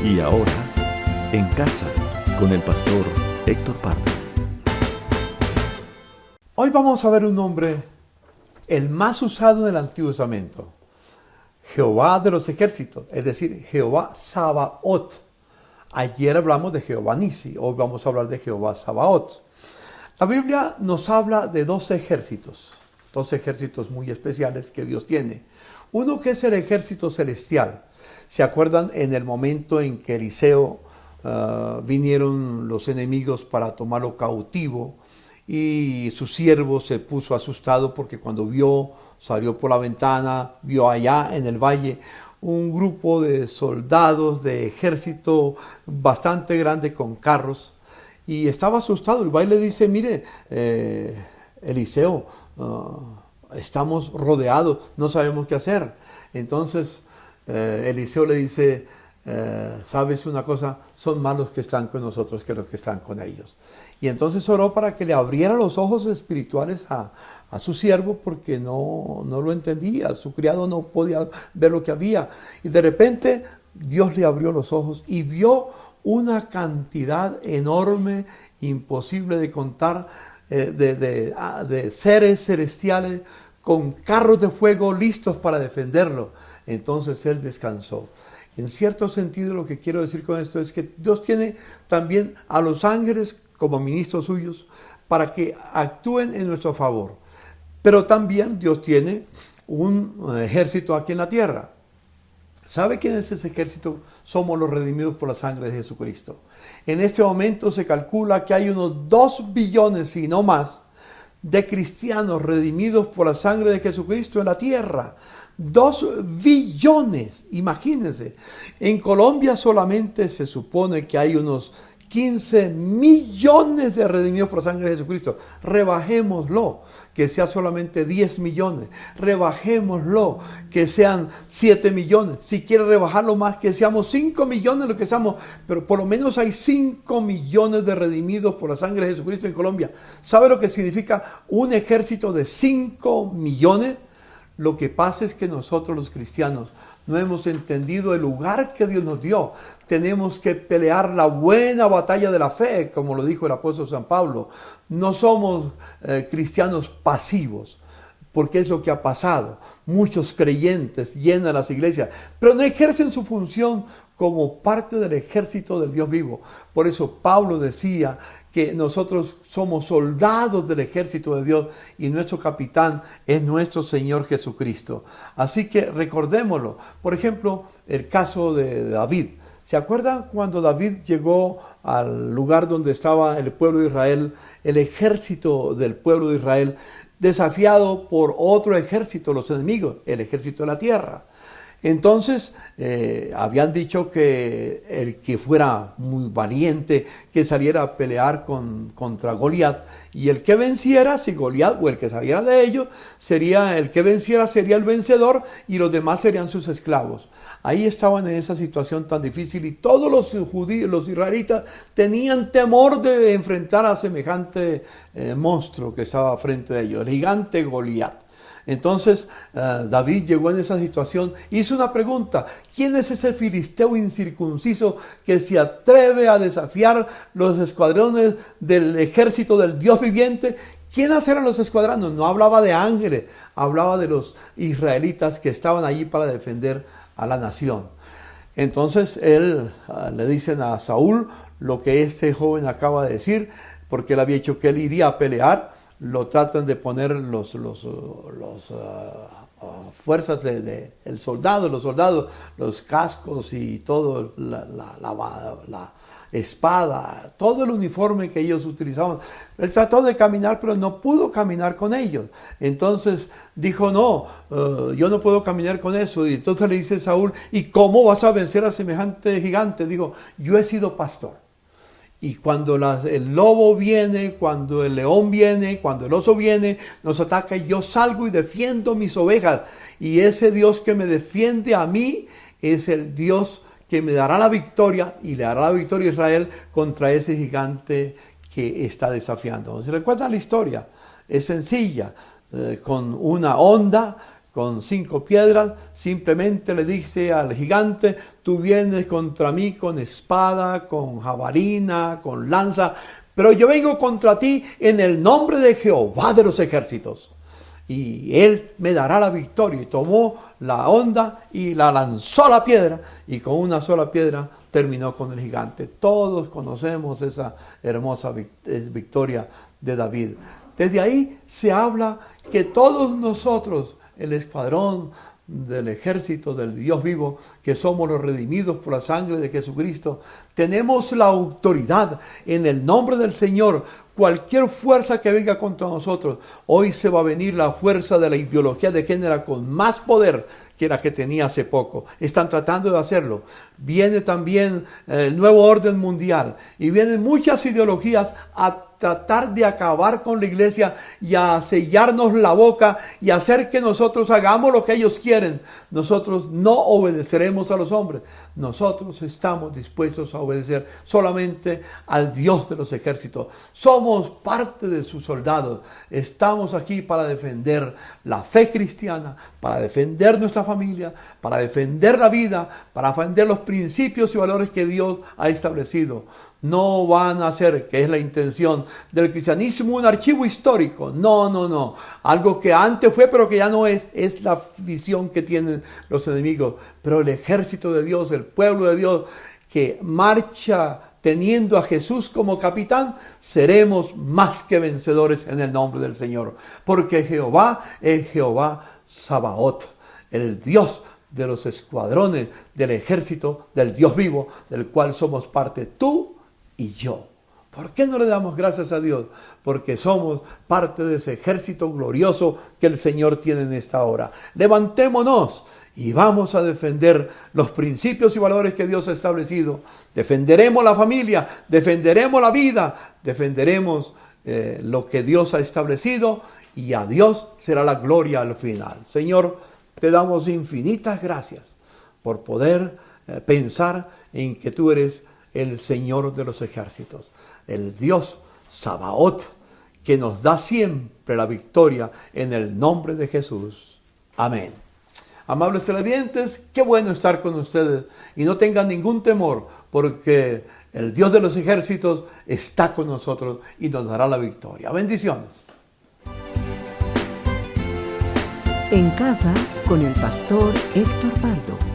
Y ahora, en casa, con el pastor Héctor Pardo. Hoy vamos a ver un nombre, el más usado en el Antiguo Testamento. Jehová de los ejércitos, es decir, Jehová Sabaoth. Ayer hablamos de Jehová Nisi, hoy vamos a hablar de Jehová Sabaoth. La Biblia nos habla de dos ejércitos muy especiales que Dios tiene. Uno que es el ejército celestial. ¿Se acuerdan en el momento en que Eliseo vinieron los enemigos para tomarlo cautivo? Y su siervo se puso asustado porque cuando salió por la ventana, vio allá en el valle un grupo de soldados de ejército bastante grande con carros. Y estaba asustado. Y va y le dice, mire, Eliseo, estamos rodeados, no sabemos qué hacer. Entonces Eliseo le dice, ¿sabes una cosa? Son más los que están con nosotros que los que están con ellos. Y entonces oró para que le abriera los ojos espirituales a su siervo porque no lo entendía. Su criado no podía ver lo que había. Y de repente Dios le abrió los ojos y vio una cantidad enorme, imposible de contar, de seres celestiales con carros de fuego listos para defenderlo. Entonces él descansó. En cierto sentido, lo que quiero decir con esto es que Dios tiene también a los ángeles como ministros suyos para que actúen en nuestro favor. Pero también Dios tiene un ejército aquí en la tierra. ¿Sabe quién es ese ejército? Somos los redimidos por la sangre de Jesucristo. En este momento se calcula que hay unos 2 billones y no más de cristianos redimidos por la sangre de Jesucristo en la tierra. 2 billones, imagínense. En Colombia solamente se supone que hay unos 15 millones de redimidos por la sangre de Jesucristo. Rebajémoslo, que sea solamente 10 millones. Rebajémoslo, que sean 7 millones. Si quiere rebajarlo más, que seamos 5 millones lo que seamos. Pero por lo menos hay 5 millones de redimidos por la sangre de Jesucristo en Colombia. ¿Sabe lo que significa un ejército de 5 millones? Lo que pasa es que nosotros los cristianos no hemos entendido el lugar que Dios nos dio. Tenemos que pelear la buena batalla de la fe, como lo dijo el apóstol San Pablo. No somos cristianos pasivos, porque es lo que ha pasado. Muchos creyentes llenan las iglesias, pero no ejercen su función como parte del ejército del Dios vivo. Por eso Pablo decía que nosotros somos soldados del ejército de Dios y nuestro capitán es nuestro Señor Jesucristo. Así que recordémoslo. Por ejemplo, el caso de David. ¿Se acuerdan cuando David llegó al lugar donde estaba el pueblo de Israel, el ejército del pueblo de Israel, desafiado por otro ejército, los enemigos, el ejército de la tierra? Entonces habían dicho que el que fuera muy valiente, que saliera a pelear contra Goliat, y el que venciera, si Goliat o el que saliera de ellos, el que venciera sería el vencedor y los demás serían sus esclavos. Ahí estaban en esa situación tan difícil y todos los judíos, los israelitas, tenían temor de enfrentar a semejante monstruo que estaba frente de ellos, el gigante Goliat. Entonces David llegó en esa situación, hizo una pregunta: ¿quién es ese filisteo incircunciso que se atreve a desafiar los escuadrones del ejército del Dios viviente? ¿Quiénes eran los escuadrones? No hablaba de ángeles, hablaba de los israelitas que estaban allí para defender a la nación. Entonces le dicen a Saúl lo que este joven acaba de decir, porque él había dicho que él iría a pelear. Lo tratan de poner los fuerzas el soldado, los soldados, los cascos y todo, la espada, todo el uniforme que ellos utilizaban. Él trató de caminar, pero no pudo caminar con ellos. Entonces dijo, no, yo no puedo caminar con eso. Y entonces le dice Saúl, ¿y cómo vas a vencer a semejante gigante? Dijo, yo he sido pastor. Y cuando el lobo viene, cuando el león viene, cuando el oso viene, nos ataca, y yo salgo y defiendo mis ovejas. Y ese Dios que me defiende a mí es el Dios que me dará la victoria y le dará la victoria a Israel contra ese gigante que está desafiando. ¿Se recuerdan la historia? Es sencilla, con una onda, con 5 piedras, simplemente le dice al gigante: tú vienes contra mí con espada, con jabalina, con lanza, pero yo vengo contra ti en el nombre de Jehová de los ejércitos. Y él me dará la victoria. Y tomó la honda y la lanzó a la piedra, y con una sola piedra terminó con el gigante. Todos conocemos esa hermosa victoria de David. Desde ahí se habla que todos nosotros, el escuadrón del ejército del Dios vivo, que somos los redimidos por la sangre de Jesucristo, tenemos la autoridad en el nombre del Señor. Cualquier fuerza que venga contra nosotros, hoy se va a venir la fuerza de la ideología de género con más poder que la que tenía hace poco. Están tratando de hacerlo. Viene también el nuevo orden mundial, y vienen muchas ideologías a tratar de acabar con la iglesia y a sellarnos la boca y hacer que nosotros hagamos lo que ellos quieren. Nosotros no obedeceremos a los hombres. Nosotros estamos dispuestos a obedecer solamente al Dios de los ejércitos. Somos parte de sus soldados. Estamos aquí para defender la fe cristiana, para defender nuestra familia, para defender la vida, para defender los principios y valores que Dios ha establecido. No van a hacer, que es la intención del cristianismo, un archivo histórico. No. Algo que antes fue, pero que ya no es. Es la visión que tienen los enemigos. Pero el ejército de Dios, el pueblo de Dios, que marcha teniendo a Jesús como capitán, seremos más que vencedores en el nombre del Señor. Porque Jehová es Jehová Sabaoth, el Dios de los escuadrones del ejército del Dios vivo, del cual somos parte tú y yo. ¿Por qué no le damos gracias a Dios? Porque somos parte de ese ejército glorioso que el Señor tiene en esta hora. Levantémonos y vamos a defender los principios y valores que Dios ha establecido. Defenderemos la familia, defenderemos la vida, defenderemos lo que Dios ha establecido, y a Dios será la gloria al final. Señor, te damos infinitas gracias por poder pensar en que tú eres el Señor de los ejércitos, el Dios Sabaoth, que nos da siempre la victoria en el nombre de Jesús. Amén. Amables televidentes, qué bueno estar con ustedes, y no tengan ningún temor, porque el Dios de los ejércitos está con nosotros y nos dará la victoria. Bendiciones. En casa con el pastor Héctor Pardo.